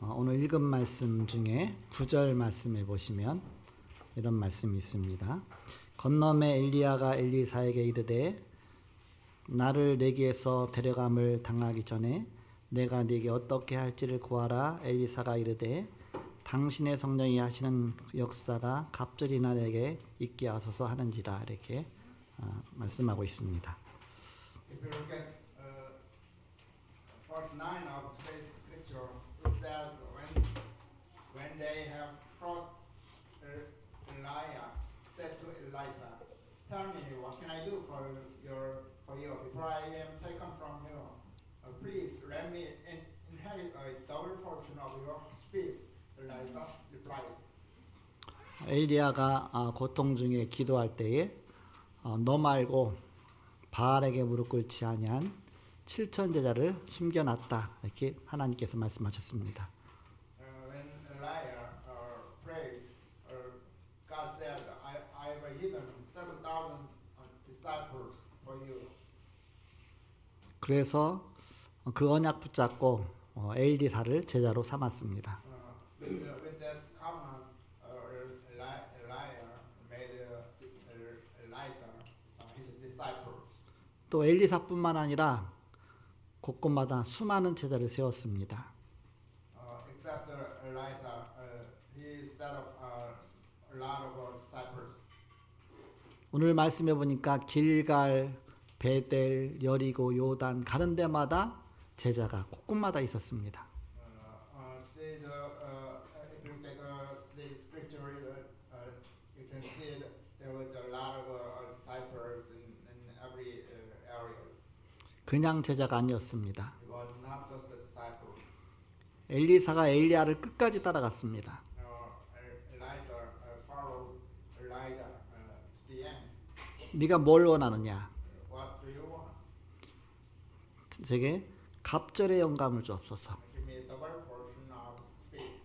오늘 읽은 말씀 중에 9절 말씀에 보시면 이런 말씀이 있습니다. 건너매 엘리야가 엘리사에게 이르되 나를 내게에서 데려감을 당하기 전에 내가 네게 어떻게 할지를 구하라. 엘리사가 이르되 당신의 성령이 하시는 역사가 갑절이나 내게 있게 하소서 하는지라. 이렇게 말씀하고 있습니다. If you look at verse 9 of today's scripture, it says when they have crossed, Elijah said to Elisha, "Tell me, what can I do for you before I am taken from you? Please let me inherit a double portion of your spirit." Elisha replied. 엘리야가 고통 중에 기도할 때에 너 말고 바알에게 무릎 꿇지 아니한 7천 제자를 숨겨놨다. 이렇게 하나님께서 말씀하셨습니다. When Elijah prayed, God said, "I have hidden 7,000 disciples for you." 그래서 그 언약 붙잡고 엘리사를 제자로 삼았습니다. With that covenant, Elijah made Elisha his disciples. 또 엘리사뿐만 아니라 곳곳마다 수많은 제자를 세웠습니다. Except Elisha, he set up a lot of disciples. 오늘 말씀해 보니까 길갈, 베델, 여리고, 요단 가는 데마다 제자가 곳곳마다 있었습니다. Today, if you take the scripture, you can see there was a lot of disciples in every area. 그냥 제자가 아니었습니다. It was not just the disciples. 엘리사가 엘리야를 끝까지 따라갔습니다. Elisha followed Elijah to the end. 네가 뭘 원하느냐? What do you want? 제게 갑절의 영감을 주옵소서. Give me a double portion of spirit.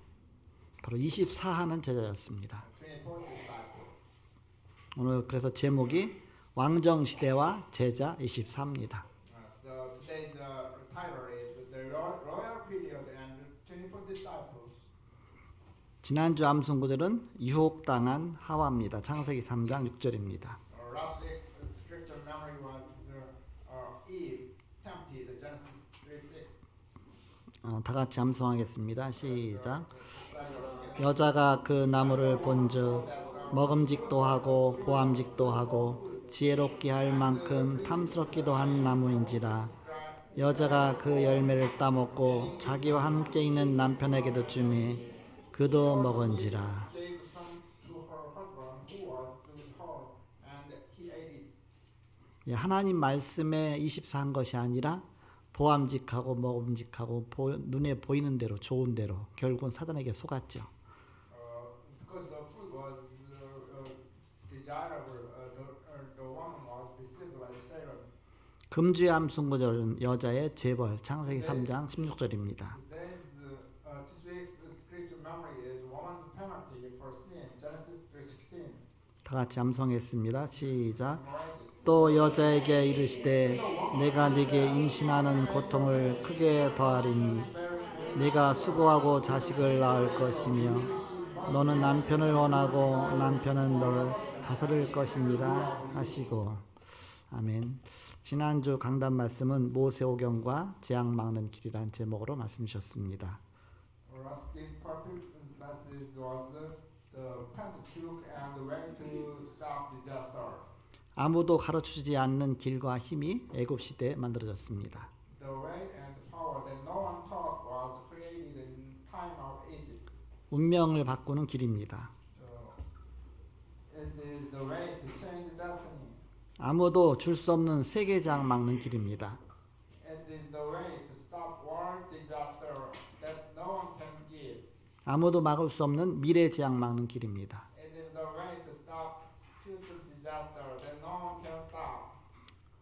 바로 24하는 제자였습니다. 24 disciples. 오늘 그래서 제목이 왕정시대와 제자 24입니다. So today's title is the royal period and 24 disciples. 지난주 암송 구절은 유혹당한 하와입니다. 창세기 3장 6절입니다. Last week, scripture memory was Eve tempted, Genesis 3:6. 다 같이 암송하겠습니다. 시작. 여자가 그 나무를 본즉 먹음직도 하고 보암직도 하고 지혜롭게 할 만큼 탐스럽기도 한 나무인지라. 여자가 그 열매를 따먹고 자기와 함께 있는 남편에게도 주매 그도 먹은지라. Gave some to her husband who was with her, and he ate it. 하나님 말씀에 24한 것이 아니라 보암직하고 먹음직하고 눈에 보이는 대로 좋은 대로 결국은 사단에게 속았죠. Because the food was desirable, the woman was deceived by the Satan. 금주의 암송 구절은 여자의 죄벌 창세기 3장 16절입니다. This week's scripture memory is woman's penalty for sin, Genesis 3:16. 다 같이 암송했습니다. 시작. 또 여자에게 이르시되 내가 네게 임신하는 고통을 크게 더하리니 네가 수고하고 자식을 낳을 것이며 너는 남편을 원하고 남편은 너를 다스릴 것이니라 하시고. 아멘. 지난주 강단 말씀은 모세오경과 재앙 막는 길이라는 제목으로 말씀 주셨습니다. Last week's message was the Pentateuch and the way to stop disasters. 아무도 가르쳐주지 않는 길과 힘이 애굽 시대에 만들어졌습니다. The way and power that no one taught was created in time of Egypt. 운명을 바꾸는 길입니다. It is the way to change destiny. 아무도 줄 수 없는 세계재앙 막는 길입니다. It is the way to stop world disaster that no one can give. 아무도 막을 수 없는 미래재앙 막는 길입니다. It is the way to stop future disaster that no one can stop.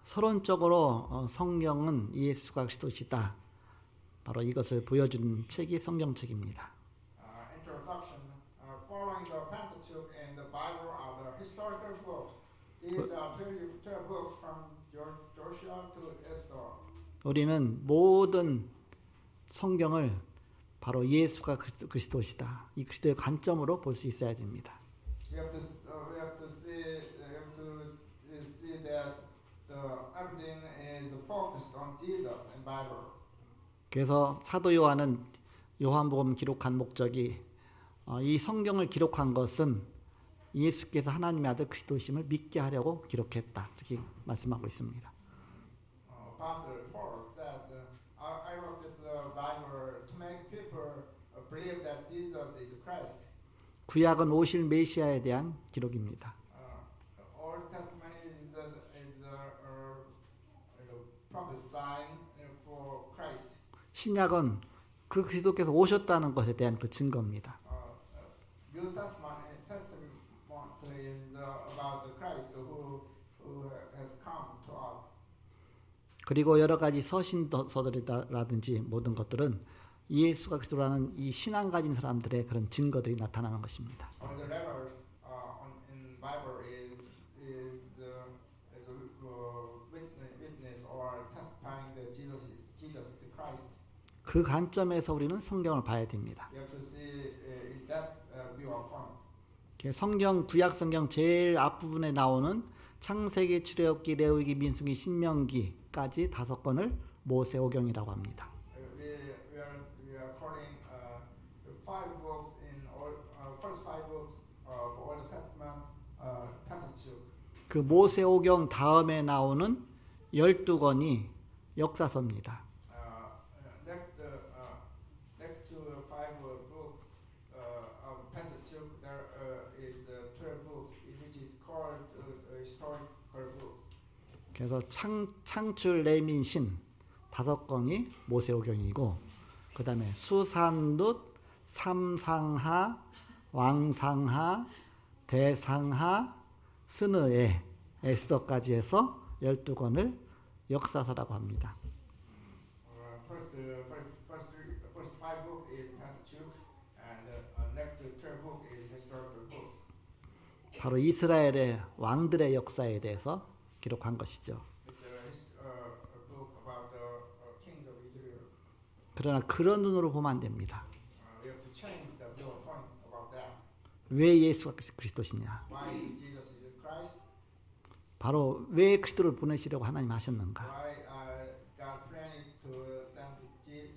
서론적으로 성경은 예수가 그리스도시다. 바로 이것을 보여주는 책이 성경책입니다. Introduction. Following the Pentateuch and the Bible are the historical books. These are 12 books from Joshua to Esther. 우리는 모든 성경을 바로 예수가 그리스도시다. 이 그리스도의 관점으로 볼 수 있어야 됩니다. We have to see that everything is focused on Jesus in Bible. 그래서 사도 요한은 요한복음 기록한 목적이 이 성경을 기록한 것은 예수께서 하나님의 아들 그리스도심을 믿게 하려고 기록했다. 이렇게 말씀하고 있습니다. Pastor Paul said, I wrote this Bible to make people believe that Jesus is Christ. 구약은 오실 메시아에 대한 기록입니다. Old Testament is prophesying for Christ. 신약은 그 그리스도께서 오셨다는 것에 대한 그 증거입니다. New Testament is about the Christ who has come to us. 그리고 여러 가지 서신서들이라든지 모든 것들은 예수가 그리스도라는 이 신앙 가진 사람들의 그런 증거들이 나타나는 것입니다. All the letters in Bible is witness or testifying that Jesus is the Christ. 그 관점에서 우리는 성경을 봐야 됩니다. You have to see that viewpoint. 성경 구약 성경 제일 앞부분에 나오는 창세기, 출애굽기, 레위기, 민수기, 신명기까지 5권을 모세오경이라고 합니다. We are quoting the 5 books in first 5 books of Old Testament, Pentateuch. 그 모세오경 다음에 나오는 12권이 역사서입니다. Next to 5 books of Pentateuch, there is 12 books which is called historical books. 그래서 창출, 레민, 신 5권이 모세오경이고 그 다음에 수산룻, 삼상하, 왕상하, 대상하, 스느에, 에스더까지 해서 12권을 역사서라고 합니다. First 5 books is Pentateuch, and next to 12 books is historical books. 바로 이스라엘의 왕들의 역사에 대해서 기록한 것이죠. It's a book about the kings of Israel. 그러나 그런 눈으로 보면 안 됩니다. We have to change the viewpoint about that. 왜 예수가 그리스도시냐? Why Jesus is Christ? 바로 왜 그리스도를 보내시려고 하나님 하셨는가? Why God planned to send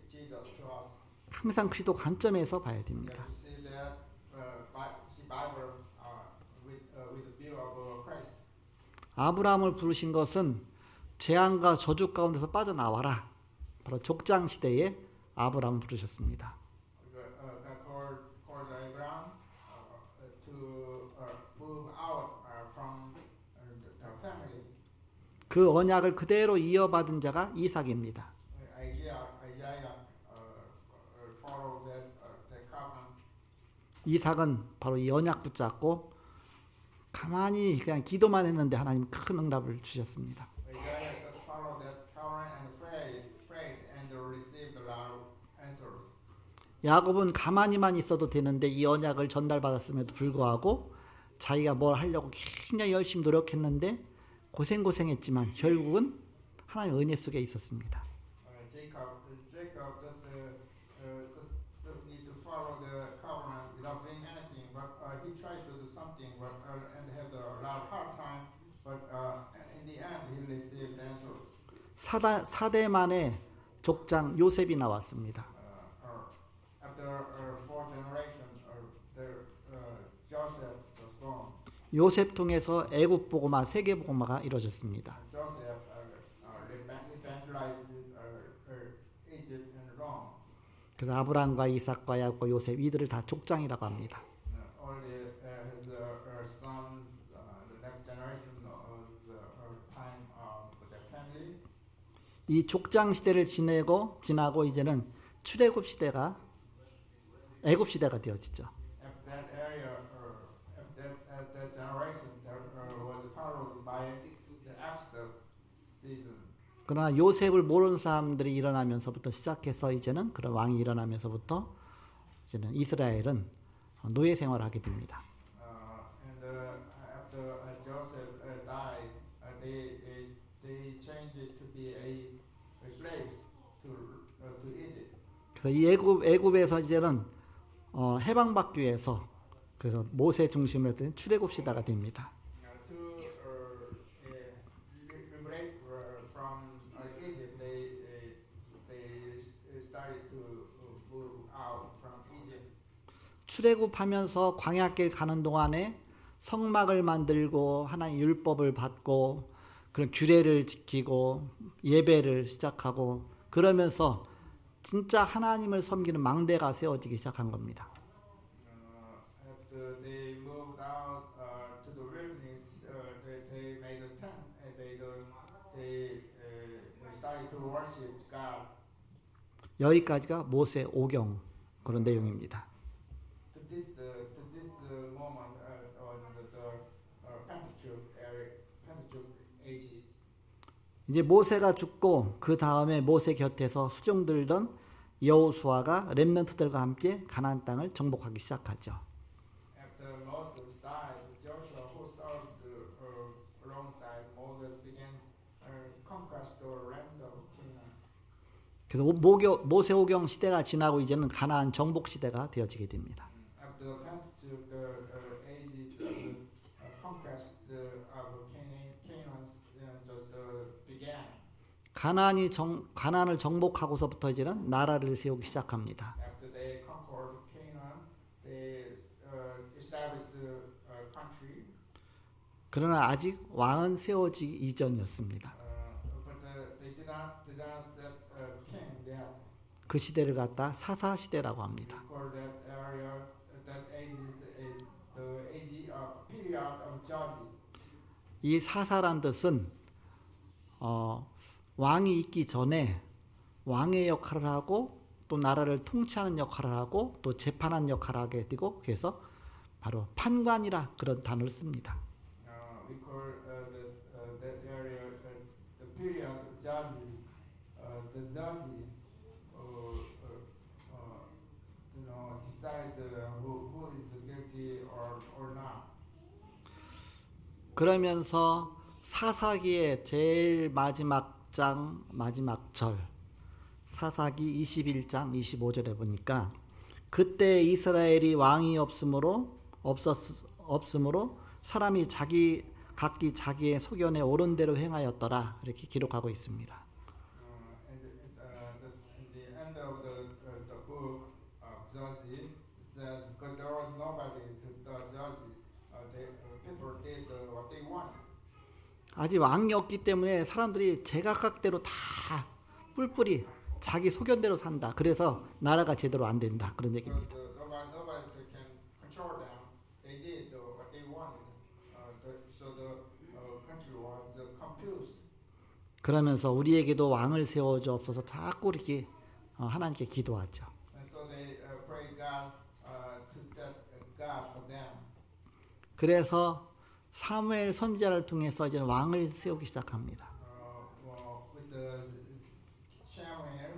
Jesus to us? 항상 그리스도 관점에서 봐야 We 됩니다. have to see that see Bible with the view of Christ. 아브라함을 부르신 것은 재앙과 저주 가운데서 빠져나와라. 바로 족장 시대에 아브라함을 부르셨습니다. God called Abraham to move out from the family. 그 언약을 그대로 이어받은 자가 이삭입니다. Isaiah followed that covenant. 이삭은 바로 이 언약 붙잡고 가만히 그냥 기도만 했는데 하나님 큰 응답을 주셨습니다. Isaiah just followed that covenant and prayed and received a lot of answers. 야곱은 가만히만 있어도 되는데 이 언약을 전달받았음에도 불구하고 자기가 뭘 하려고 굉장히 열심히 노력했는데 고생했지만 결국은 하나님의 은혜 속에 있었습니다. Jacob just need to follow the covenant without doing anything, but he tried to do something, but and had a lot of hard time, but in the end he received answers. 4대 만에 족장 요셉이 나왔습니다. After 4 generations, Joseph was born. 요셉 통해서 애굽 복음화, 세계 복음화가 이루어졌습니다. Joseph evangelized Egypt and Rome. 그래서 아브라함과 이삭과 야곱과 요셉 이들을 다 족장이라고 합니다. All his sons, the next generation was time of their family. 이 족장 시대를 지나고 이제는 출애굽 시대가 애굽 시대가 되어지죠. After that area, after that generation, that was followed by the Exodus season. 그러나 요셉을 모르는 사람들이 일어나면서부터 시작해서 이제는 그런 왕이 일어나면서부터 이제는 이스라엘은 노예 생활을 하게 됩니다. And after Joseph died, they changed it to be a slave to Egypt. 그래서 이 애굽에서 이제는 해방받기 위해서 그래서 모세 중심으로 된 출애굽 시대가 됩니다. To liberate from Egypt, they started to move out from Egypt. 출애굽하면서 광야길 가는 동안에 성막을 만들고 하나님 율법을 받고 그런 규례를 지키고 예배를 시작하고 그러면서 진짜 하나님을 섬기는 망대가 세워지기 시작한 겁니다. After they moved out to the wilderness, they made a tent. They started to worship God. 여기까지가 모세 오경 그런 내용입니다. To this moment on the Pentateuch ages. 이제 모세가 죽고 그 다음에 모세 곁에서 수종들던 여호수아가 렘넌트들과 함께 가나안 땅을 정복하기 시작하죠. After Moses died, Joshua, who served alongside Moses, began conquest the land of Canaan. 그래서 모세 오경 시대가 지나고 이제는 가나안 정복 시대가 되어지게 됩니다. After the Pentateuch, the ages of the conquest of Canaan just began. 가나안을 정복하고서부터 이제는 나라를 세우기 시작합니다. After they conquered Canaan, they established the country. 그러나 아직 왕은 세워지기 이전이었습니다. But they did not set a king yet. 그 시대를 갖다 사사 시대라고 합니다. For that area, that age is the age of period of Judges. 이 사사란 뜻은 왕이 있기 전에 왕의 역할을 하고 또 나라를 통치하는 역할을 하고 또 재판하는 역할을 하게 되고 그래서 바로 판관이라 그런 단어를 씁니다. We call that area the period of Judges. The judges decide who is guilty or not. 그러면서 사사기의 제일 마지막 장 마지막 절 사사기 21장 25절에 보니까 그때 이스라엘이 왕이 없으므로 사람이 각기 자기의 소견에 옳은 대로 행하였더라 이렇게 기록하고 있습니다. In the end of the book of Judges, it says because there was nobody to judge, people did what they wanted. 아직 왕이 없기 때문에 사람들이 제각각대로 다 뿔뿔이 자기 소견대로 산다. 그래서 나라가 제대로 안 된다. 그런 얘기입니다. Because nobody can control them. They did what they wanted. So the country was confused. 그러면서 우리에게도 왕을 세워주옵소서 자꾸 이렇게 하나님께 기도하죠. And so they prayed God to set God for them. 그래서 사무엘 선지자를 통해서 이제 왕을 세우기 시작합니다. With the Samuel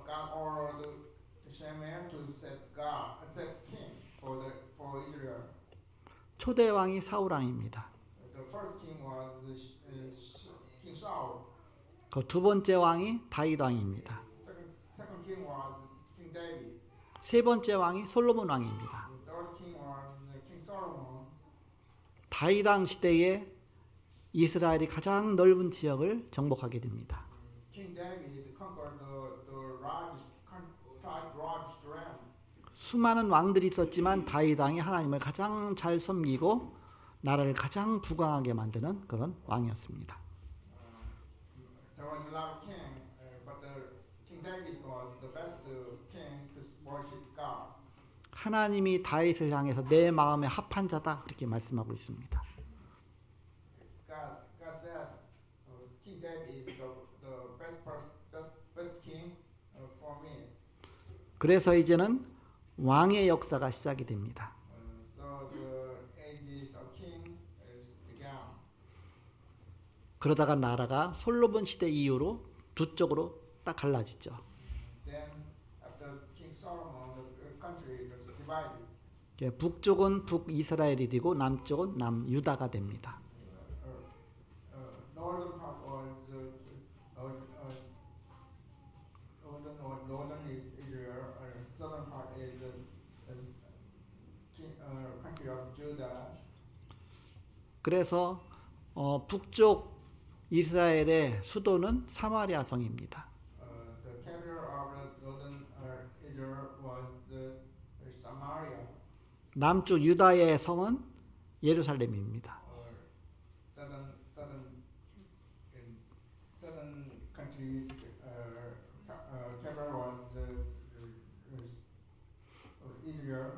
God ordered Samuel to set king for Israel. 초대 왕이 사울 왕입니다. The first king was King Saul. 그 두 번째 왕이 다윗 왕입니다. Second king was King David. 세 번째 왕이 솔로몬 왕입니다. The third king was King Solomon. 다윗 왕 시대에 이스라엘이 가장 넓은 지역을 정복하게 됩니다. King David conquered the largest realm. 수많은 왕들이 있었지만 다윗 왕이 하나님을 가장 잘 섬기고 나라를 가장 부강하게 만드는 그런 왕이었습니다. There was a lot of king, but King David was the best king to worship God. 하나님이 다윗을 향해서 내 마음에 합한 자다 이렇게 말씀하고 있습니다. God said, King David is the best king for me. 그래서 이제는 왕의 역사가 시작이 됩니다. So the ages of king began. 그러다가 나라가 솔로몬 시대 이후로 두 쪽으로 딱 갈라지죠. Then after King Solomon, the country was divided. 북쪽은 북이스라엘이 되고 남쪽은 남유다가 됩니다. Northern part was country of Judah. 그래서 북쪽 이스라엘의 수도는 사마리아 성입니다. The capital of the northern Israel was Samaria. 남쪽 유다의 성은 예루살렘입니다. Southern countries capital was Israel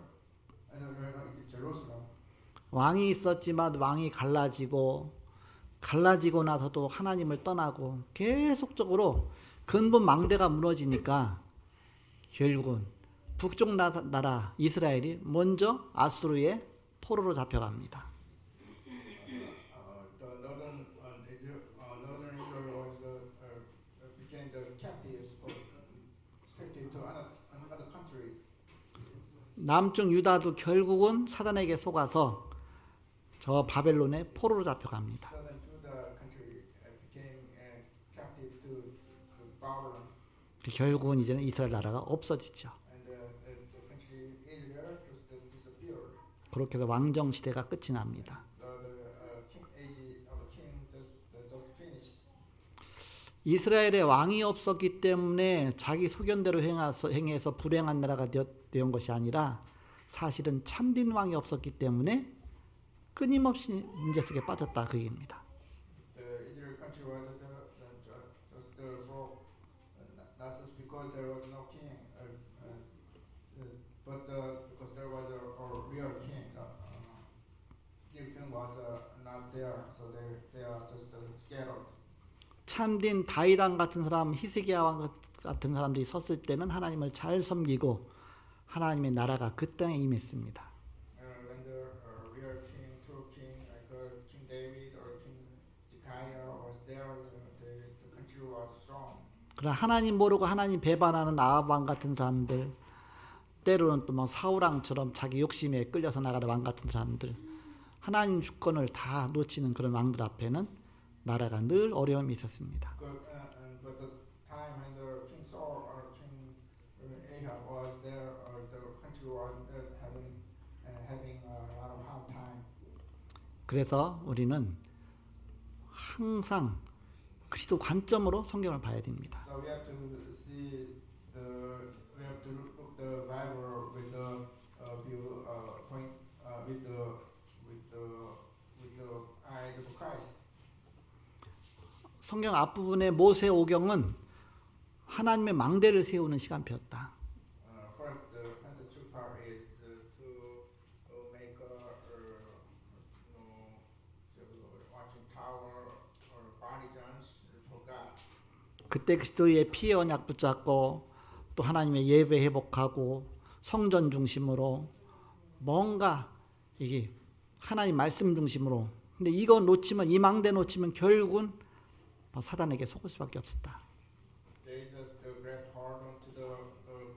and Jerusalem. 왕이 있었지만 왕이 갈라지고 나서도 하나님을 떠나고 계속적으로 근본 망대가 무너지니까 결국은 북쪽 나라 이스라엘이 먼저 아수르의 포로로 잡혀갑니다. The northern Israel was became the captives captive to other countries. 남쪽 유다도 결국은 사단에게 속아서 저 바벨론의 포로로 잡혀갑니다. Southern Judah country became captive to Babylon, 결국은 이제는 이스라엘 나라가 없어지죠. and the country Israel just disappeared. 그렇게 해서 왕정 시대가 끝이 납니다. The king age of king just finished. 이스라엘에 왕이 없었기 때문에 자기 소견대로 행해서 불행한 나라가 되온 것이 아니라 사실은 참된 왕이 없었기 때문에 끊임없이 문제 속에 빠졌다 그 얘기입니다. The Israel country was just broke, not just because there was no king, but because there was a real king. Real king was not there, so they are just scattered. 참된 다윗 왕 같은 사람, 히스기야 왕 같은 사람들이 섰을 때는 하나님을 잘 섬기고 하나님의 나라가 그 땅에 임했습니다. When the real king, true king, like King David or King Jekiah was there, the country was strong. 그러나 하나님 모르고 하나님 배반하는 아합 왕 같은 사람들, 때로는 또 막 사울 왕처럼 자기 욕심에 끌려서 나가는 왕 같은 사람들, 하나님 주권을 다 놓치는 그런 왕들 앞에는 나라가 늘 어려움이 있었습니다. But the time when the King Saul or King Ahab was there, the country was having a lot of hard time. 그래서 우리는 항상 그리스도 관점으로 성경을 봐야 됩니다. So we have to see we have to look the Bible with the view point with the eyes of Christ. 성경 앞부분의 모세 오경은 하나님의 망대를 세우는 시간표였다. First, the Pentateuch part is to make watching tower or body guns for God. 그때 그리스도의 피의 언약 붙잡고 또 하나님의 예배 회복하고 성전 중심으로 뭔가 이게 하나님 말씀 중심으로. 근데 이거 놓치면 이 망대 놓치면 결국은 사단에게 속을 수밖에 없었다. They just grabbed hold onto the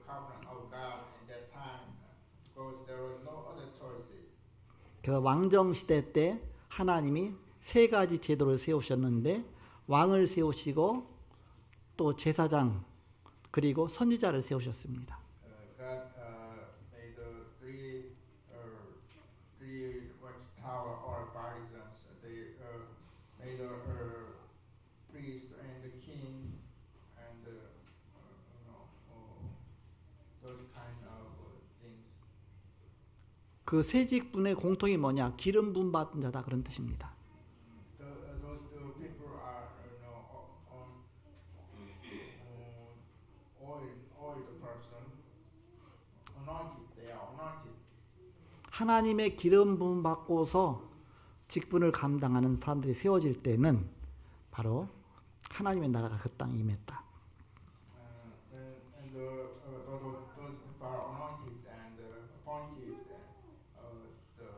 covenant of God in that time because there was no other choices. 그래서 왕정 시대 때 하나님이 세 가지 제도를 세우셨는데 왕을 세우시고 또 제사장 그리고 선지자를 세우셨습니다. God made three watchtower or partisans. They made a priest and the king and those kind of things. 그 세 직분의 공통이 뭐냐? 기름 부음 받은 자다 그런 뜻입니다. Those two people are oil the person anointed. They are anointed. 하나님의 기름 부음 받고서 직분을 감당하는 사람들이 세워질 때는 바로 하나님의 나라가 그 땅에 임했다. And those people are anointed and appointed. The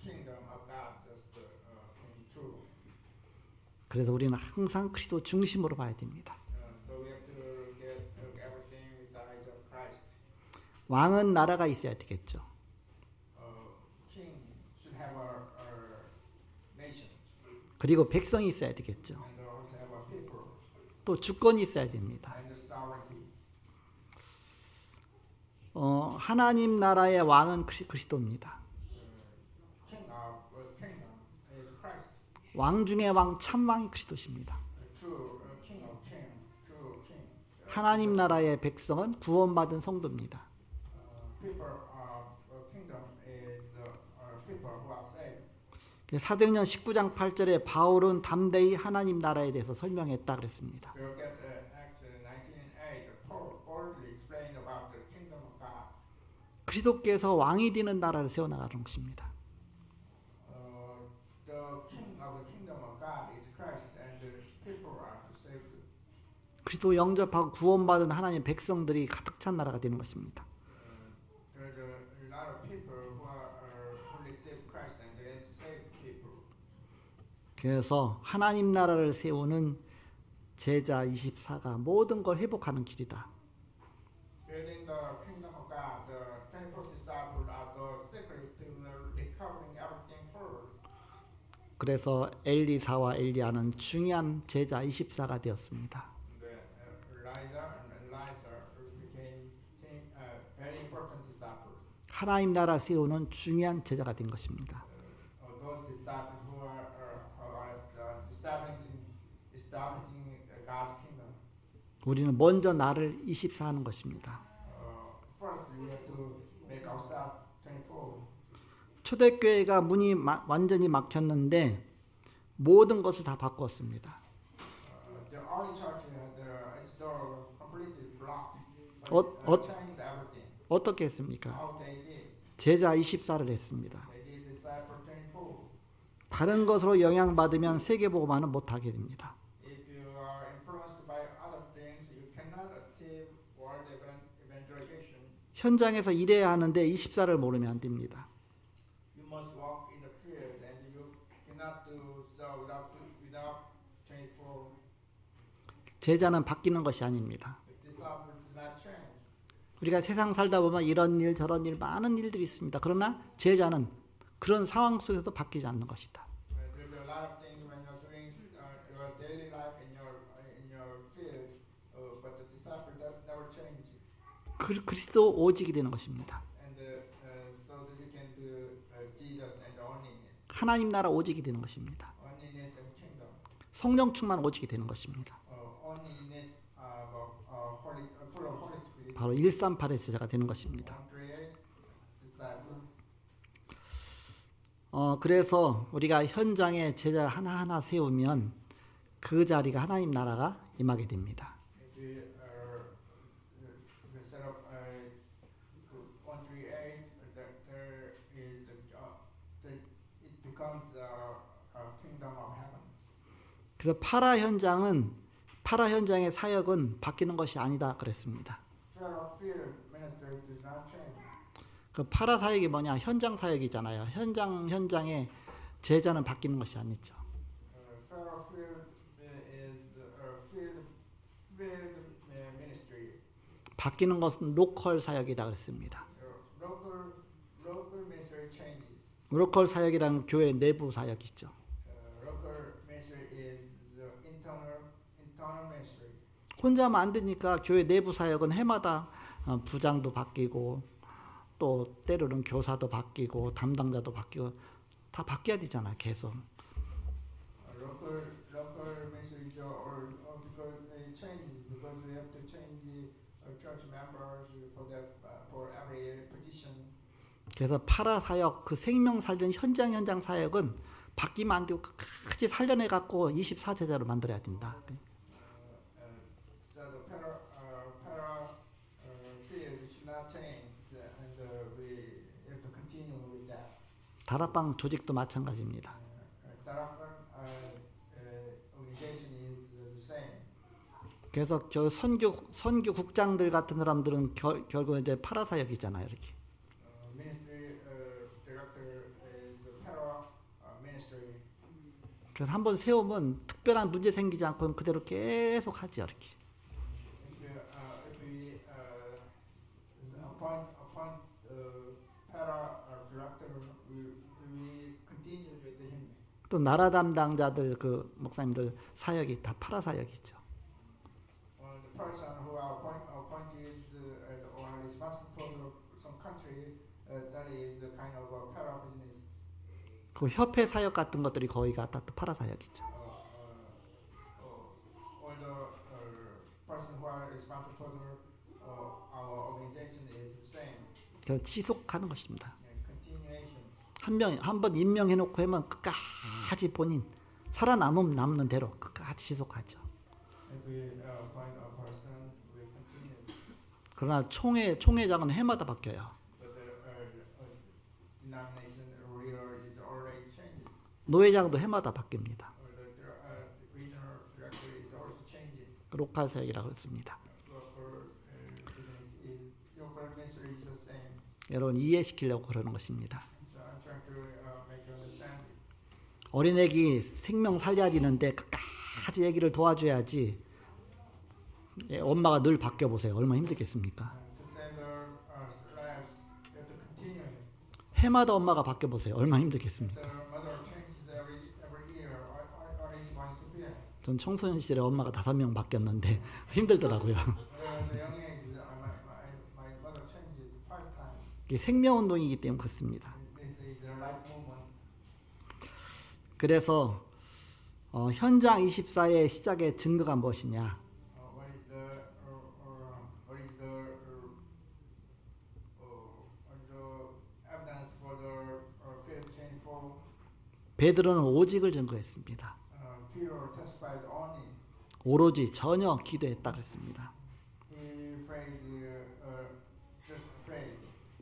kingdom of God just came true. 그래서 우리는 항상 그리스도 중심으로 봐야 됩니다. So we have to look everything with the eyes of Christ. 왕은 나라가 있어야 되겠죠. King should have a nation. 그리고 백성이 있어야 되겠죠. And also have a people. 또 주권이 있어야 됩니다. And the sovereignty. 하나님 나라의 왕은 그리스도입니다. 왕 중의 왕 참왕이 그리스도십니다. true king of king, true king. 하나님 나라의 백성은 구원받은 성도입니다. People, kingdom is people who are saved. 사도행전 19장 8절에 바울은 담대히 하나님 나라에 대해서 설명했다 그랬습니다. We look at Acts 19:8. Paul boldly explained about the kingdom of God. 그리스도께서 왕이 되는 나라를 세워나가는 것입니다. The king of the kingdom of God is Christ, and the people are saved. 그리스도 영접하고 구원받은 하나님의 백성들이 가득 찬 나라가 되는 것입니다. There's a lot of people who receive Christ, and they saved people. 그래서 하나님 나라를 세우는 제자 24가 모든 걸 회복하는 길이다. Building the kingdom of God, the 24 disciples are the secret to recovering everything first. 그래서 엘리사와 엘리야는 중요한 제자 24가 되었습니다. Elijah and Elisha became very important disciples. 하나님 나라 세우는 중요한 제자가 된 것입니다. Those disciples who are establishing God's kingdom. 우리는 먼저 나를 24하는 것입니다. First, we have to make ourselves 24. 초대교회가 문이 완전히 막혔는데 모든 것을 다 바꾸었습니다. The early church had its door completely blocked. Changed everything. 어떻게 했습니까? How they did. 제자 24를 했습니다. They did disciple 24. 다른 것으로 영향받으면 세계복음화는 못하게 됩니다. If you are influenced by other things, you cannot achieve world evangelization. 현장에서 일해야 하는데 24를 모르면 안 됩니다. You must walk in the field, and you cannot do so without 24. 제자는 바뀌는 것이 아닙니다. The disciple does not change. 우리가 세상 살다 보면 이런 일 저런 일 많은 일들이 있습니다. 그러나 제자는 그런 상황 속에서도 바뀌지 않는 것이다. There's a lot of things when you're doing your daily life in your field, but the disciple never change. 그리스도 오직이 되는 것입니다. And so that you can do Jesus and onlyness. 하나님 나라 오직이 되는 것입니다. Onlyness and kingdom. 성령 충만 오직이 되는 것입니다. Onlyness full of Holy Spirit. 바로 138의 제자가 되는 것입니다. 138 disciple. 그래서 우리가 현장에 제자 하나하나 세우면 그 자리가 하나님 나라가 임하게 됩니다. If we set up 138, there is it becomes a kingdom of heaven. 그래서 파라 현장의 사역은 바뀌는 것이 아니다 그랬습니다. Fear of fear ministry does not change. 그 파라 사역이 뭐냐? 현장 사역이잖아요. 현장에 제자는 바뀌는 것이 아니죠. Fear of fear is field ministry. 바뀌는 것은 로컬 사역이다 그랬습니다. Local ministry changes. 로컬 사역이란 교회 내부 사역이죠. Local ministry is internal ministry. 혼자만 안 되니까 교회 내부 사역은 해마다 부장도 바뀌고 또 때로는 교사도 바뀌고 담당자도 바뀌고 다 바뀌어야 되잖아요. 계속. Local ministry because it changes because we have to change church members for every position. 그래서 파라 사역 그 생명 살던 현장 사역은 바뀌면 안 되고 끝까지 살려내 갖고 24제자로 만들어야 된다. So the para field should not change, and we have to continue with that. 다락방 조직도 마찬가지입니다. Tarapan organization is the same. 그래서 저 선교 국장들 같은 사람들은 결국 이제 파라 사역이잖아요. 이렇게. Ministry director is the para ministry. 그래서 한번 세우면 특별한 문제 생기지 않고 그대로 계속 하죠. 이렇게. If we appoint para director, we continue with him. 또 나라 담당자들 그 목사님들 사역이 다 파라 사역이죠. The person who are appointed or responsible for some country, that is a kind of a para business. 그 협회 사역 같은 것들이 거의가 다 파라 사역이죠. all the person who are responsible for our organization is the same. 그 지속하는 것입니다. Continuation. 한 번 임명해놓고 하면 끝까지 본인 살아남으면 남는 대로 끝까지 지속하죠. If we appoint a person, we continue. 그러나 총회장은 해마다 바뀌어요. But the denomination leader is already changes. 노회장도 해마다 바뀝니다. Or the regional director is also changing. 로컬 사역이라고 했습니다. Local ministry is the same. 여러분 이해시키려고 그러는 것입니다. So I'm trying to make you understand it. 어린애기 생명 살려야 되는데 끝까지 애기를 도와줘야지. 예, 엄마가 늘 바뀌어 보세요. 얼마나 힘들겠습니까? To save their lives, you have to continue. 해마다 엄마가 바뀌어 보세요. 얼마나 힘들겠습니까? The mother changes every year. What is going to be? 전 청소년 시절에 엄마가 5명 바뀌었는데 힘들더라고요. The young age, my mother changed 5 times. 이게 생명운동이기 때문에 그렇습니다. This is a life movement. 그래서 현장 24의 시작의 증거가 무엇이냐? What is the evidence for the field change for 베드로는 오직을 증거했습니다. Peter testified only. 오로지 전혀 기도했다 그랬습니다. He phrased just phrase.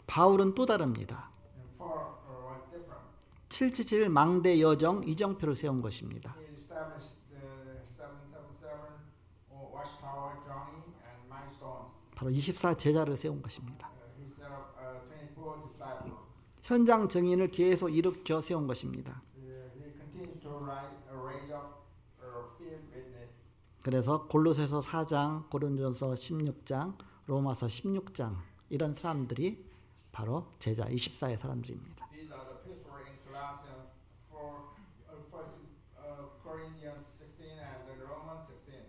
바울은 또 다릅니다. And for was different. 777 망대 여정 이정표를 세운 것입니다. He established the 777 watchtower, Johnny, and milestone. 바로 24 제자를 세운 것입니다. He set up 24 disciples. 현장 증인을 계속 일으켜 세운 것입니다. He continued to raise up field witness. 그래서 골로새서 4장, 고린도전서 16장, 로마서 16장 이런 사람들이 바로 제자 24의 사람들입니다. These are the people in Colossians 1 Corinthians 16 and then Romans 16.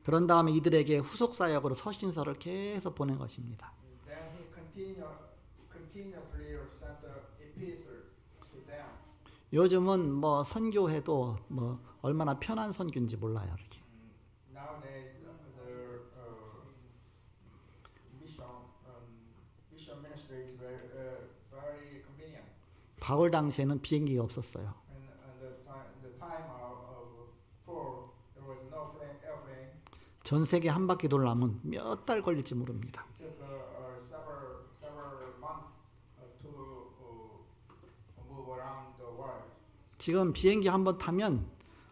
그런 다음에 이들에게 후속 사역으로 서신서를 계속 보낸 것입니다. Then he continuously sent the epistles to them. 요즘은 뭐 선교해도 뭐 얼마나 편한 선교인지 몰라요. 이렇게. Nowadays, the mission ministry is very convenient. 바울 당시에는 비행기가 없었어요. And the time of Paul, there was no airplane. 전 세계 한 바퀴 돌려면 몇 달 걸릴지 모릅니다. It took several months to move around the world. 지금 비행기 한 번 타면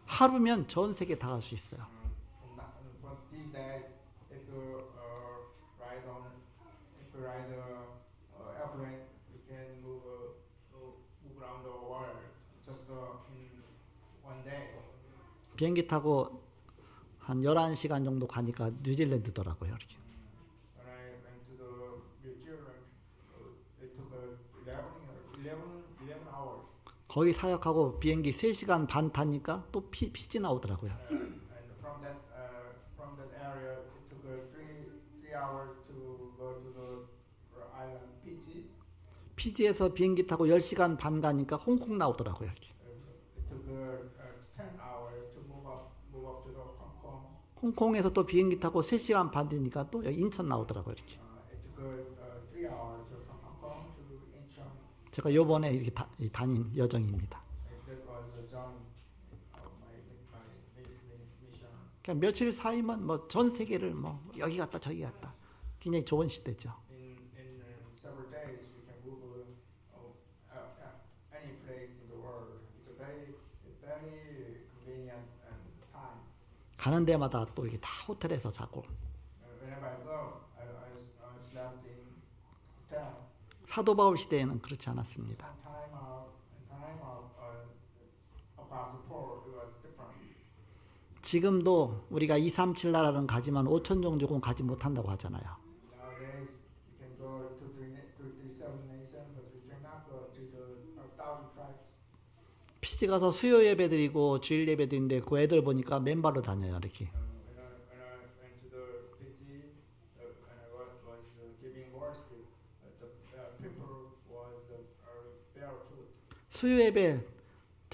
하루면 전 세계 다 갈 수 있어요. For these days, if you ride airplane, you can move around the world just in one day. 비행기 타고 한 11시간 정도 가니까 뉴질랜드더라고요. 이렇게. When I went to the children, it took 11 hours. 거기 사역하고 비행기 3시간 반 타니까 또 피지 나오더라고요. And from that area, it took 3 hours to go to the island Fiji. 피지에서 비행기 타고 10시간 반 가니까 홍콩 나오더라고요. 이렇게. It took 10 hours to move up to the Hong Kong. 홍콩에서 또 비행기 타고 3시간 반 되니까 또 여기 인천 나오더라고요. 이렇게. It took 3 hours from Hong Kong to Incheon. 제가 요번에 이렇게 다닌 여정입니다. That was a journey of my mission. 그냥 며칠 사이면 뭐 전 세계를 뭐 여기 갔다 저기 갔다 굉장히 좋은 시대죠. In several days, we can move any place in the world. It's a very convenient time. 가는 데마다 또 이게 다 호텔에서 자고 Whenever I go, I slept in hotel. 사도 바울 시대에는 그렇지 않았습니다. Time of Apostle Paul, it was different. 지금도 우리가 237 나라는 가지만 5천 종족은 가지 못한다고 하잖아요. Nowadays, we can go to 37 nations, but we cannot go to the 1,000 tribes. 피지 가서 수요 예배 드리고 주일 예배 드리는데 그 애들 보니까 맨발로 다녀요. 이렇게. When I went to the Fiji, when I was giving worship, the people was barefoot. 수요 예배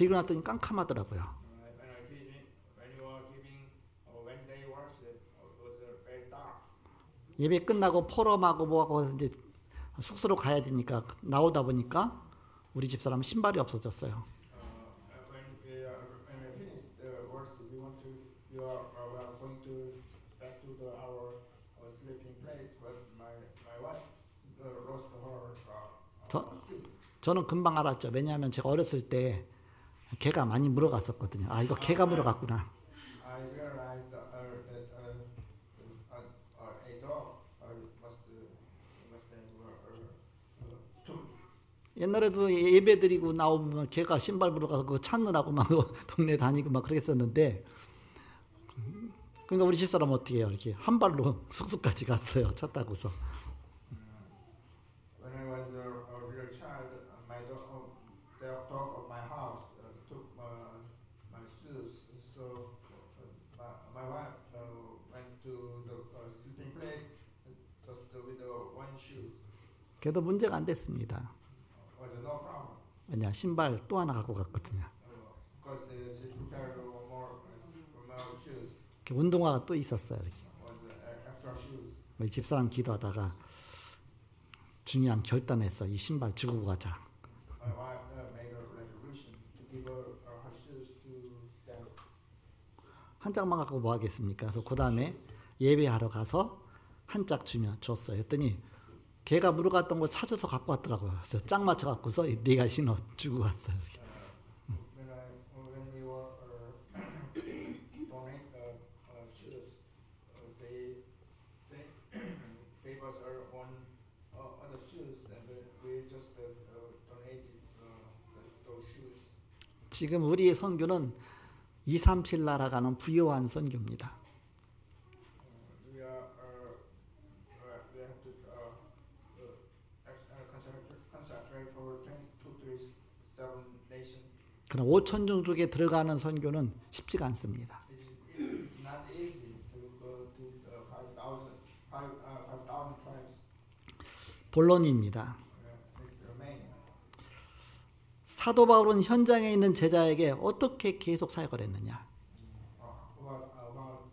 들고 났더니 깜깜하더라고요. when you are giving Wednesday worship, it was very dark. 예배 끝나고 포럼하고 뭐하고 이제 숙소로 가야 되니까 나오다 보니까 우리 집사람 신발이 없어졌어요. When we finished the worship, we are going to back to our sleeping place, but my wife lost her shoe. 저는 금방 알았죠. 왜냐하면 제가 어렸을 때 개가 많이 물어갔었거든요. 아, 이거 개가 물어갔구나. I realized that a dog must have took. 옛날에도 예배 드리고 나오면 개가 신발 물어가서 그거 찾느라고 막 동네 다니고 막 그랬었는데, 그러니까 우리 집사람은 어떻게 해요? 이렇게 한 발로 숙소까지 갔어요. 차 타고서. When I was a real child, the dog of my house took my shoes. So my wife went to the sleeping place just with one shoe. 걔도 문제가 안 됐습니다. Was no problem. 왜냐, 신발 또 하나 갖고 갔거든요. Because she prepared more shoes. 운동화가 또 있었어요. 이렇게. Was extra shoes. 우리 집사람 기도하다가 중요한 결단했어. 이 신발 주고 가자. My wife made a resolution to give her shoes to them. 한 짝만 갖고 뭐 하겠습니까? 그래서 그 다음에 예배하러 가서 한 짝 주면 줬어요. 했더니 걔가 물어갔던 거 찾아서 갖고 왔더라고요. 그래서 짝 맞춰 갖고서 네가 신어 주고 왔어요. When we were donate shoes, they gave us our own other shoes, and we just donated those shoes. 지금 우리의 선교는 237 나라가는 부요한 선교입니다. We have to concentrate for 237 nations. 그러나 5천 종족에 들어가는 선교는 쉽지가 않습니다. It's not easy to go to 5,000 tribes. 본론입니다. Remain. 사도 바울은 현장에 있는 제자에게 어떻게 계속 사역을 했느냐? About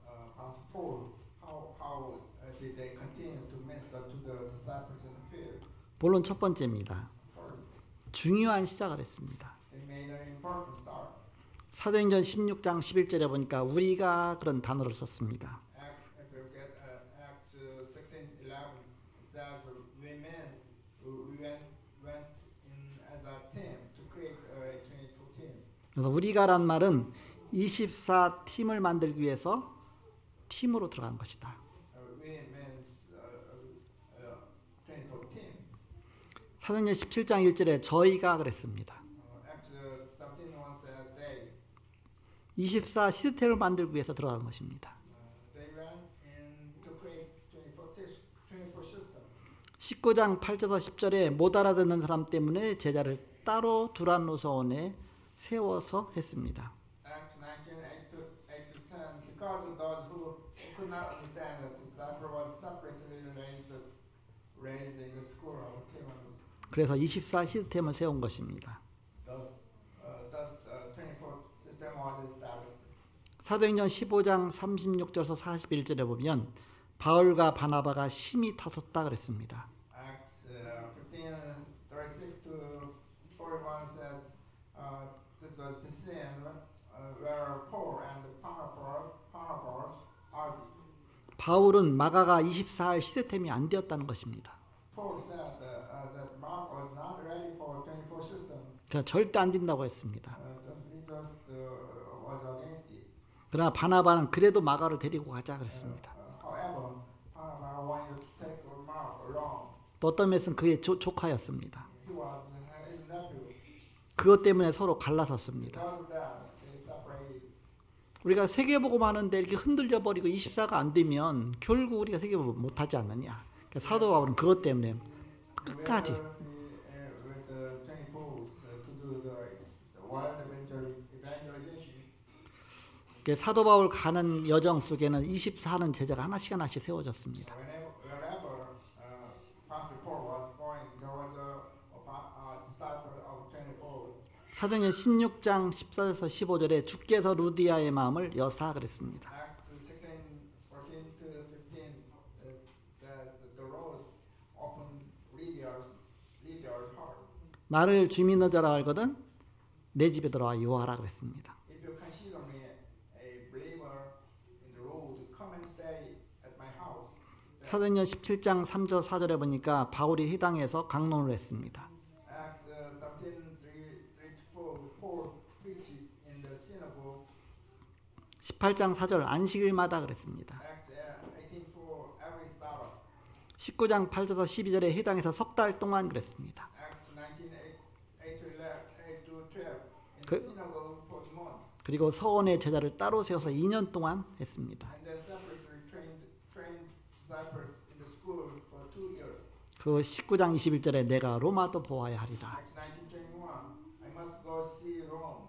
Pastor Paul, how did they continue to minister to the disciples in the field? 본론 첫 번째입니다. First, 중요한 시작을 했습니다. they made an important start. 사도행전 16장 11절에 보니까 우리가 그런 단어를 썼습니다. If you get Acts 16:11, it says we went in as a team to create a 24 team. 그래서 우리가란 말은 24팀을 만들기 위해서 팀으로 들어간 것이다. We means 24 team. 사도행전 17장 1절에 저희가 그랬습니다. Acts 17:1 says they. 24 시스템을 만들기 위해서 들어간 것입니다. They went in to create 24 system. 19장 8절에서 10절에 못 알아듣는 사람 때문에 제자를 따로 두란노서원에 세워서 했습니다. Acts 19:8-10. Because of those who could not understand that the disciple was separately raised in the school of Tyrannus. 그래서 24 시스템을 세운 것입니다. Thus 24 system was established. 사도행전 15장 36절에서 41절에 보면 바울과 바나바가 심히 타섰다 그랬습니다. Acts 15:36-41 says this was the sin where Paul and Barnabas argued. 바울은 마가가 24일 시스템이 안 되었다는 것입니다. Paul said that Mark was not ready for 24 systems. 그래서 절대 안 된다고 했습니다. He just was against it. 그러나 바나바는 그래도 마가를 데리고 가자 그랬습니다. However, Barnabas wanted to take Mark along. 또 어떤 면에서는 그의 조카였습니다. He was his nephew. 그것 때문에 서로 갈라섰습니다. Because of that, they separated. 우리가 세계복음 하는데 이렇게 흔들려 버리고 24가 안 되면 결국 우리가 세계복음 못 하지 않느냐. 그러니까 사도 바울은 그것 때문에 끝까지 With the 24s to do the world evangelization. 그러니까 사도 바울 가는 여정 속에는 24는 제자가 하나씩 하나씩 세워졌습니다. Wherever Pastor Paul was going, there was a disciple of 24. 사도행전 16장 14절에서 15절에 주께서 루디아의 마음을 여사 그랬습니다. Acts 16, 14 to 15 says the Lord opened Lydia's heart. 나를 주민의 자라 알거든 내 집에 들어와 유하라 그랬습니다. If you consider me a believer in the Lord, come and stay at my house. 사도행전 17장 3절 4절에 보니까 바울이 회당에서 강론을 했습니다. Acts 17, 3 to 4, Paul preached in the synagogue. 18장 4절 안식일마다 그랬습니다. Acts 18, 4, every Sabbath. 19장 8절에서 12절에 회당에서 석 달 동안 그랬습니다. Acts 19, 8 to 11, 8 to 12, in 그- the synagogue for the month. 그리고 서원의 제자를 따로 세워서 2년 동안 했습니다. And then separately trained disciples in the school for 2 years. 그 19장 21절에 내가 로마도 보아야 하리라. Acts 19:21. I must go see Rome.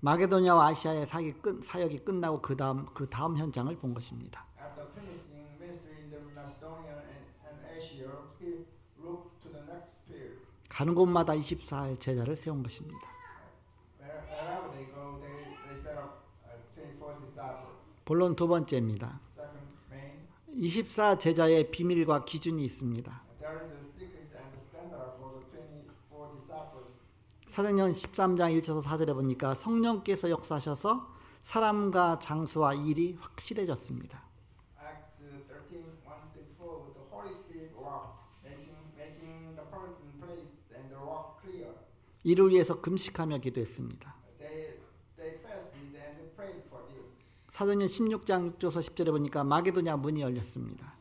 마게도냐와 아시아의 사역이 끝나고 그 다음 현장을 본 것입니다. After finishing ministry in the Macedonia and Asia, he looked to the next field. 가는 곳마다 24일 제자를 세운 것입니다. Wherever they go, they set up 24 disciples. 본론 두 번째입니다. Second main, 24 제자의 비밀과 기준이 있습니다. there is a secret and a standard for the 24 disciples. 사도행전 13장 1절에서 4절에 보니까 성령께서 역사하셔서 사람과 장소와 일이 확실해졌습니다. Acts 13, 1 to 4, the Holy Spirit worked, making the person, place, and the rock clear. 이를 위해서 금식하며 기도했습니다. They fasted and prayed for this. 사도행전 16장 6절에서 10절에 보니까 마게도냐 문이 열렸습니다.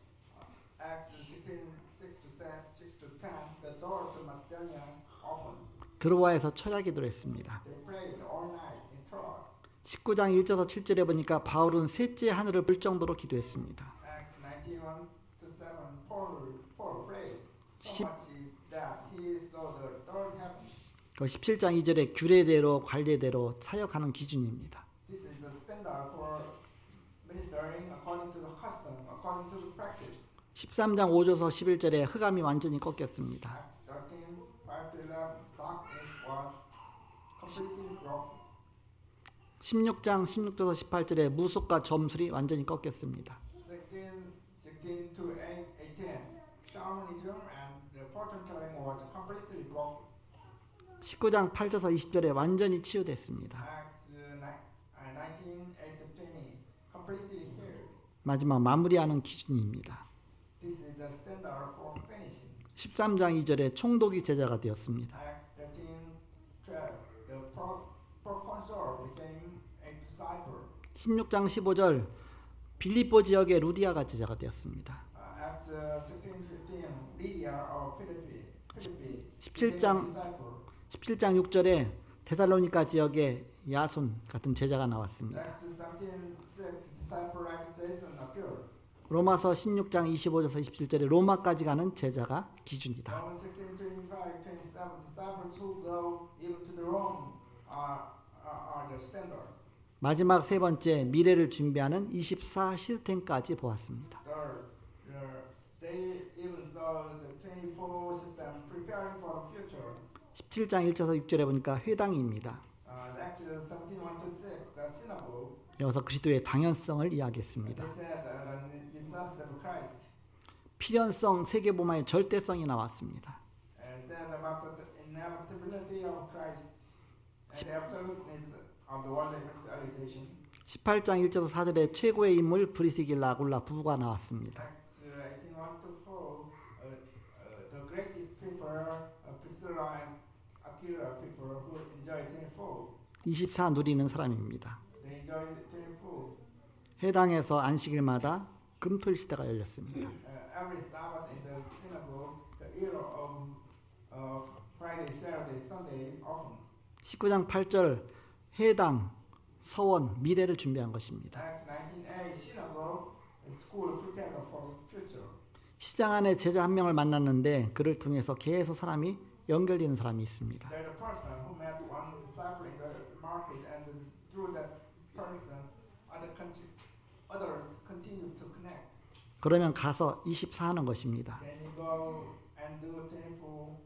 Acts 16, 6 to 10, the door to Macedonia opened. 드로아에서 철야 기도를 했습니다. They prayed all night in Troas. 19장 1절에서 7절에 보니까 바울은 셋째 하늘을 볼 정도로 기도했습니다. Acts 19, 1 to 7, Paul prayed so 10 much that he saw the third heaven. 17장 2절에 규례대로 관례대로 사역하는 기준입니다. This is the standard for ministering according to the custom, according to the practice. 13장 5절에서 11절에 흑암이 완전히 꺾였습니다. Acts 13, 5 to 11, darkness was completely broken. 16장 16절에서 18절에 무속과 점술이 완전히 꺾였습니다. 16 to 18, shamanism and the fortune telling was completely broken. 19장 8절에서 20절에 완전히 치유됐습니다. Acts 19, 8 to 20, completely healed. 마지막 마무리하는 기준입니다. This is the standard for finishing. 13장 2절에 총독이 제자가 되었습니다. Acts 13, 12, the proconsul became a disciple. 16장 15절 빌립보 지역의 루디아가 제자가 되었습니다. Acts 16, 15, Lydia of Philippi 17장 17장 6절에 데살로니가 지역의 야손 같은 제자가 나왔습니다. Acts 17, 6, disciple like Jason occurred. 로마서 16장 25절에서 27절에 로마까지 가는 제자가 기준이다. Romans 16, 25, 27, disciples who go even to the Rome are the standard. 마지막 세 번째 미래를 준비하는 24 시스템까지 보았습니다. Third, they even saw the 24 system preparing for the future. 17장 1절에서 6절에 보니까 회당입니다. Acts 17, 1 to 6, the synagogue. 여기서 그리스도의 당연성을 이야기했습니다. They said the necessity of Christ. 필연성, 세계복음화의 절대성이 나왔습니다. Said about the inevitability of Christ and the absoluteness of the world realization. 18장 1절에서 4절에 최고의 인물 브리스길라 아굴라 부부가 나왔습니다. Acts 18, 1 to 4, the greatest people, Priscilla and Aquila people who enjoy 24. 24 누리는 사람입니다. They enjoy 24. 회당에서 안식일마다 금토일 시대가 열렸습니다. Every Sabbath in the synagogue, the era of Friday, Saturday, Sunday often. 19장 8절 회당, 서원, 미래를 준비한 것입니다. Acts 19a, synagogue, school prepared for the future. 시장 안에 제자 한 명을 만났는데 그를 통해서 계속 사람이 연결되는 사람이 있습니다. There's a person who met one disciple in the market, and through that person, others continue to connect. 그러면 가서 24 하는 것입니다. Then you go and do 24.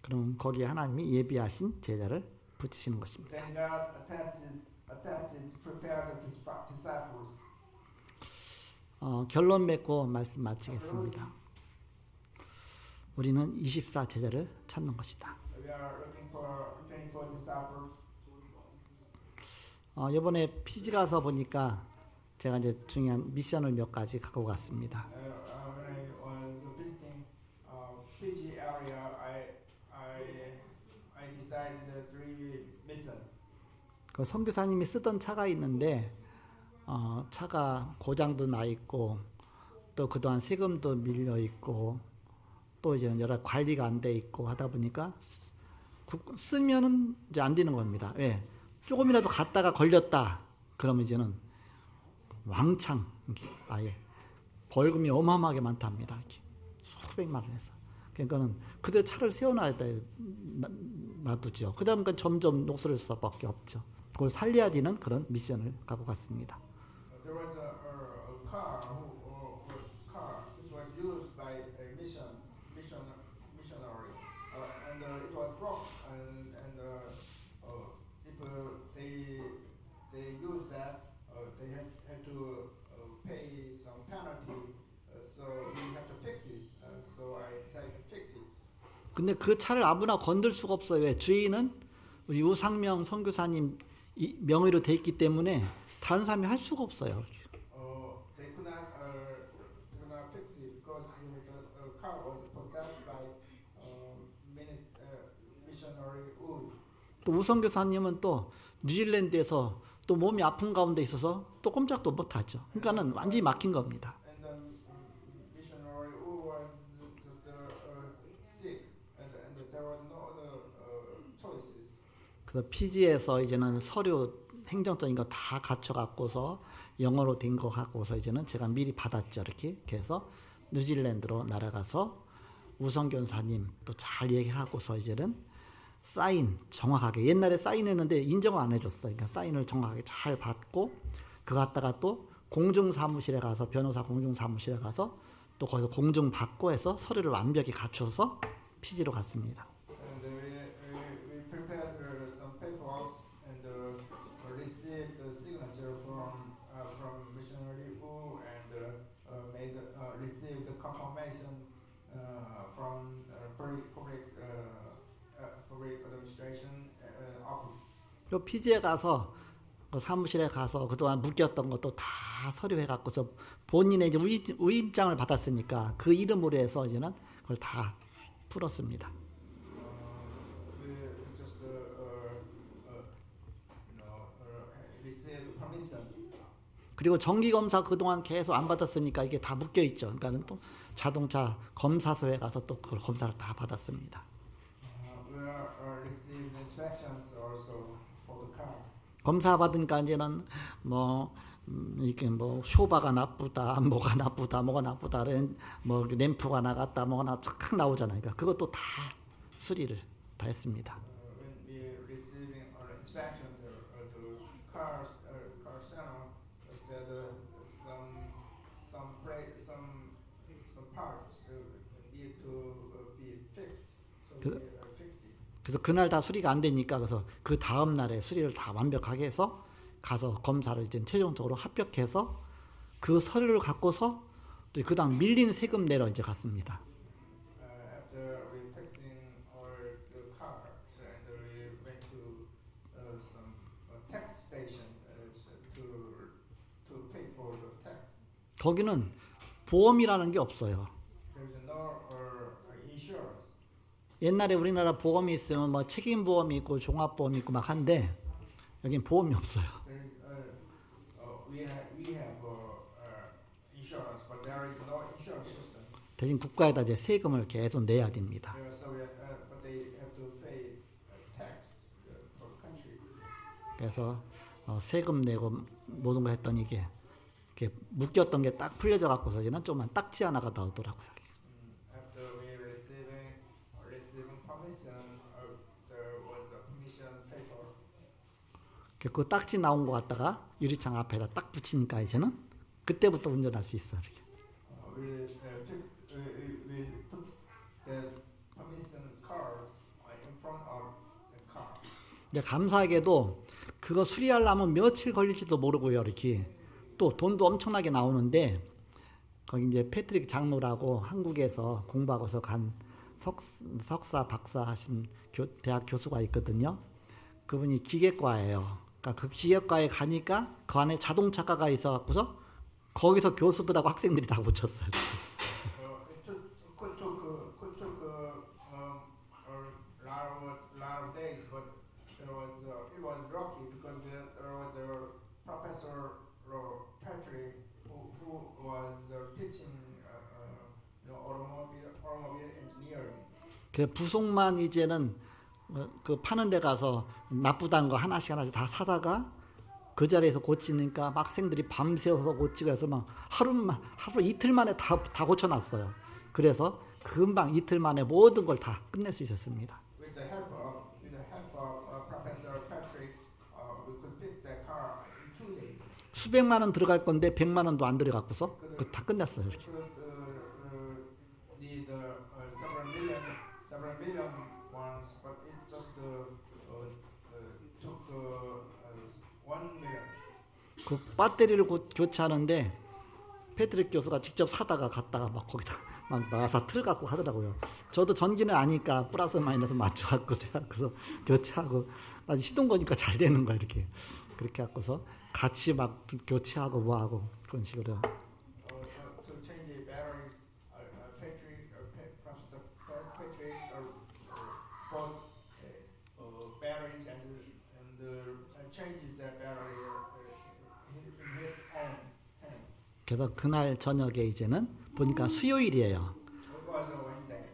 그럼 거기에 하나님이 예비하신 제자를 붙이시는 것입니다. Then God attaches prepared the disciples. 결론 맺고 말씀 마치겠습니다. 우리는 24제자를 찾는 것이다. We are looking for disciples. 이번에 피지 가서 보니까 제가 이제 중요한 미션을 몇 가지 갖고 갔습니다. When I was visiting Fiji area, I decided three missions. 그 선교사님이 쓰던 차가 있는데 차가 고장도 나 있고 또 그동안 세금도 밀려 있고 또 이제 여러 관리가 안 돼 있고 하다 보니까 쓰면은 이제 안 되는 겁니다. 왜? 조금이라도 갔다가 걸렸다. 그러면 이제는 왕창 아예 벌금이 어마어마하게 많답니다. 이렇게 수백만 원 해서. 그러니까는 그대로 차를 세워놔야 돼 놔두죠. 그다음에 점점 녹슬 수밖에 없죠. 그걸 살려야 되는 그런 미션을 갖고 갔습니다. There was a car which was used by a missionary, and it was broke, and if they used that, they had to pay some penalty, so we had to fix it. So I decided to fix it. 근데 그 차를 아무나 건들 수가 없어요. 왜? 주인은 우리 우상명 선교사님 명의로 돼 있기 때문에 다른 사람이 할 수가 없어요. They could not fix it because the car was possessed by missionary Wood. 또 우선교사님은 또 뉴질랜드에서 또 몸이 아픈 가운데 있어서 또 꼼짝도 못하죠. 그러니까는 완전히 막힌 겁니다. And the missionary Wood was just sick, and there was no other choices. 그래서 피지에서 이제는 서류 행정적인 거 다 갖춰갖고서 영어로 된 거 갖고서 이제는 제가 미리 받았죠. 이렇게 해서 뉴질랜드로 날아가서 우선교사님 또 잘 얘기하고서 이제는 사인 정확하게 옛날에 사인했는데 인정을 안 해줬어요. 그러니까 사인을 정확하게 잘 받고 그거 갖다가 또 공중사무실에 가서 변호사 공중사무실에 가서 또 거기서 공증 받고 해서 서류를 완벽히 갖춰서 피지로 갔습니다. And we prepared some paperwork and received the signature from missionary Wu and received the confirmation from public administration office. 또 피지에 가서 그 사무실에 가서 그동안 묶였던 것도 다 서류해 갖고서 본인의 이제 위임장을 받았으니까 그 이름으로 해서 이제는 그걸 다 풀었습니다. We just received permission. 그리고 정기 검사 그동안 계속 안 받았으니까 이게 다 묶여 있죠. 그러니까는 또 자동차 검사소에 가서 또 그걸 검사를 다 받았습니다. We received inspections also for the car. 검사 받으니까 이제는 이렇게 쇼바가 나쁘다, 뭐가 나쁘다, 뭐 램프가 나갔다, 뭐가 착 나오잖아요. 그러니까 그것도 다 수리를 다 했습니다. When we receiving our inspection to car center, said some parts need to be fixed. So we fixed it. 그래서 그날 다 수리가 안 되니까 그래서 그 다음 날에 수리를 다 완벽하게 해서 가서 검사를 이제 최종적으로 합격해서 그 서류를 갖고서 또 그다음 밀린 세금 내러 이제 갔습니다. After we fixing the cars, and we went to some tax station to pay for the tax. 거기는 보험이라는 게 없어요. There's no insurance. 옛날에 우리나라 보험이 있으면 뭐 책임 보험이 있고 종합 보험이 있고 막 한데 여긴 보험이 없어요. We have insurance, but there is no insurance system. 대신 국가에다 이제 세금을 계속 내야 됩니다. But they have to pay tax for the country. 그래서 세금 내고 모든 거 했더니 이게 묶였던 게 딱 풀려져 갖고서 이제는 조금만 딱지 하나가 나오더라고요. After we receiving permission, there was a permission paper. 그 딱지 나온 거 갖다가 유리창 앞에다 딱 붙이니까 이제는 그때부터 운전할 수 있어. 이렇게. We put the permission card in front of the car. 이제 감사하게도 그거 수리하려면 며칠 걸릴지도 모르고요. 이렇게 또 돈도 엄청나게 나오는데 거기 이제 패트릭 장로라고 한국에서 공부하고서 간 석사 박사 하신 대학 교수가 있거든요. 그분이 기계과예요. 그러니까 그 기계과에 가니까 그 안에 자동차과가 있어갖고서 거기서 교수들하고 학생들이 다 붙였어요. Lot of days, but it was rocky because there was a professor Patrick who was teaching automobile engineering. 그 부속만 이제는 그 파는 데 가서 나쁘다는 거 하나씩 다 사다가 그 자리에서 고치니까 학생들이 밤새워서 고치고 해서 막 하루 이틀 만에 다 고쳐놨어요. 그래서 금방 이틀 만에 모든 걸 다 끝낼 수 있었습니다. With the help of Professor Patrick, we could fix the car in 2 days. 수백만 원 들어갈 건데 100만 원도 안 들어갔고서 다 끝냈어요. 이렇게. Need several million ones, but it just took 1 million. 그 배터리를 교체하는데 패트릭 교수가 직접 사다가 갔다가 막 거기다 막 나가서 틀 갖고 하더라고요. 저도 전기는 아니까 플러스 마이너스 맞춰갖고 그래서 교체하고 나중에 시동 거니까 잘 되는 거야 이렇게. 그렇게 갖고서 같이 막 교체하고 뭐하고 그런 식으로. To change the batteries, Professor Patrick bought batteries and changes the battery in his hand. 그래서 그날 저녁에 이제는 보니까 수요일이에요. It was a Wednesday.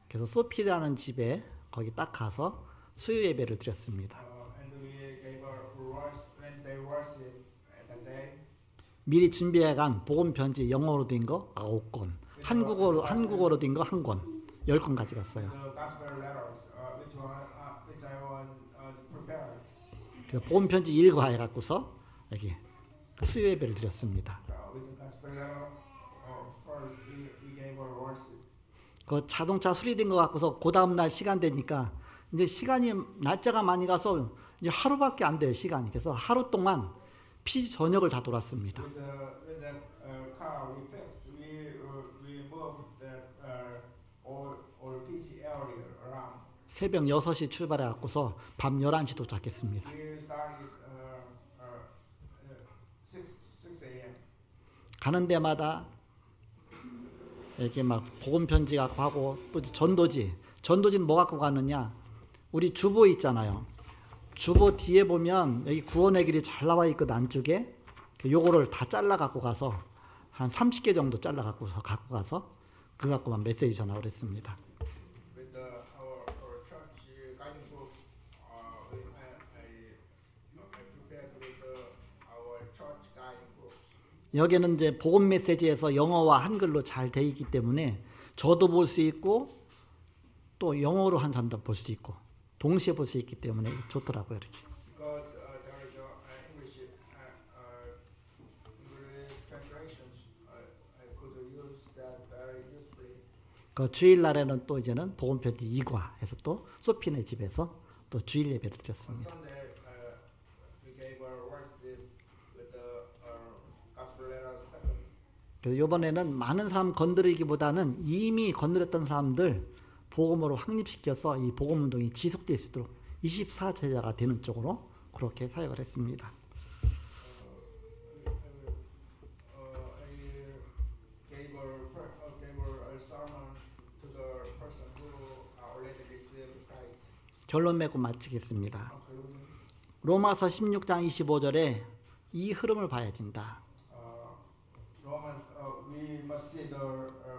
그래서 소피라는 집에 거기 딱 가서 수요 예배를 드렸습니다. And we gave a Wednesday worship that day. 미리 준비해간 복음 편지 영어로 된 거 9권, 한국어로 된 거 1권, 10권 가져갔어요. The gospel letters, which I was prepared. 그 복음 편지 읽어해 갖고서 여기 수요 예배를 드렸습니다. With the gospel letter, first we gave a worship. 그 자동차 수리된 거 갖고서 그 다음 날 시간 되니까 이제 시간이 날짜가 많이 가서 이제 하루밖에 안 돼요 시간이. 그래서 하루 동안 피지 전역을 다 돌았습니다. With the car we fixed, we moved the all PG area around. 새벽 6시 출발해 갖고서 밤 11시 도착했습니다. We started 6 a.m. 가는 데마다 이렇게 막 복음 편지 갖고 하고 또 전도지는 뭐 갖고 가느냐? 우리 주보 있잖아요. 주보 뒤에 보면 여기 구원의 길이 잘 나와 있거든 안쪽에. 요거를 다 잘라 갖고 가서 한 30개 정도 잘라 갖고 가서 그 갖고만 메시지 전하고 그랬습니다. With our church guiding book, I prepared with our church guiding book. 여기는 이제 복음 메시지에서 영어와 한글로 잘 돼 있기 때문에 저도 볼 수 있고 또 영어로 한 사람도 볼 수 있고 동시에 볼 수 있기 때문에 좋더라고요 이렇게. Because there is English translations, I could use that very usefully. 그 주일 날에는 또 이제는 복음 편지 2과에서 또 소피네 집에서 또 주일 예배를 On 드렸습니다. Sunday, we gave our worship with the gospel letter second. 그래서 이번에는 많은 사람 건드리기보다는 이미 건드렸던 사람들 복음으로 확립시켜서 이 복음 운동이 지속될 수 있도록 24제자가 되는 쪽으로 그렇게 사역을 했습니다. I gave a sermon to the person who already received Christ. 결론 맺고 마치겠습니다. Concluding, 로마서 16장 25절에 이 흐름을 봐야 된다. Romans, we must see the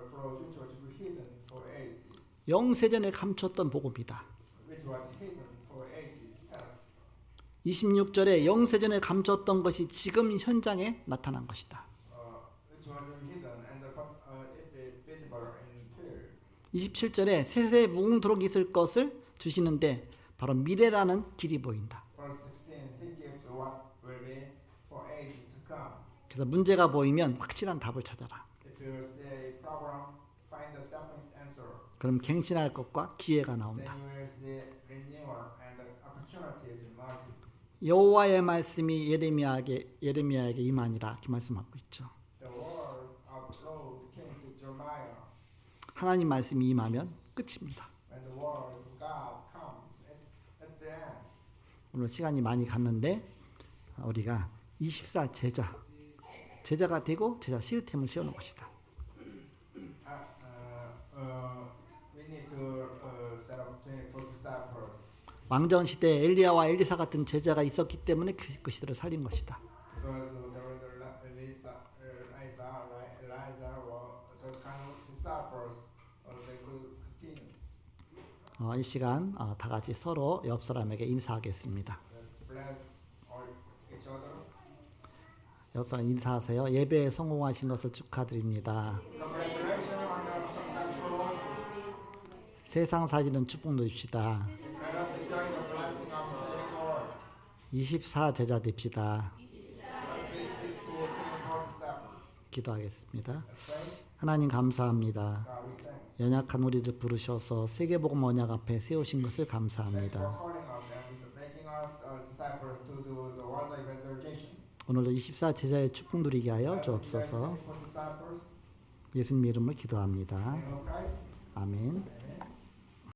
flow which was hidden for ages, 영세전에 감췄던 복음이다. which was hidden for ages past. 26절에 영세전에 감췄던 것이 지금 현장에 나타난 것이다. Which was hidden and it is visible in clear. 27절에 세세 무궁토록 있을 것을 주시는데 바로 미래라는 길이 보인다. Verse 16, he gives what will be for ages to come. 그래서 문제가 보이면 확실한 답을 찾아라. If you see a problem, find a definite answer. 그럼 갱신할 것과 기회가 나온다. Then you will see renewal and opportunity. opportunities emerges. 여호와의 말씀이 예레미야에게 임하니라 이렇게 말씀하고 있죠. The word of the Lord came to Jeremiah. 하나님 말씀이 임하면 끝입니다. When the word of God comes, it's the end. 오늘 시간이 많이 갔는데 우리가 24 제자가 되고 제자 시스템을 세우는 것이다. We need to set up 24 disciples 왕정 시대에 엘리야와 엘리사 같은 제자가 있었기 때문에 그 시대를 살린 것이다. because there was Elijah, or those kind of disciples. They could continue. 이 시간 다 같이 서로 옆 사람에게 인사하겠습니다. Let's bless all each other. 옆 사람 인사하세요. 예배에 성공하신 것을 축하드립니다. Congratulations on your successful worship. 세상 사시는 축복 누립시다. Let us enjoy the blessing of saving Lord. 24 제자 됩시다. Let's be 24 disciples. 기도하겠습니다. Let's pray. 하나님 감사합니다. God, we thank you. 연약한 우리를 부르셔서 세계복음 언약 앞에 세우신 것을 Thanks for 감사합니다. calling us and making us disciples to do the world evangelization. 오늘도 24 제자의 축복 누리게 하여 Let's enjoy 주옵소서. 24 disciples. 예수님 이름으로 기도합니다. In the name of Christ. 아멘.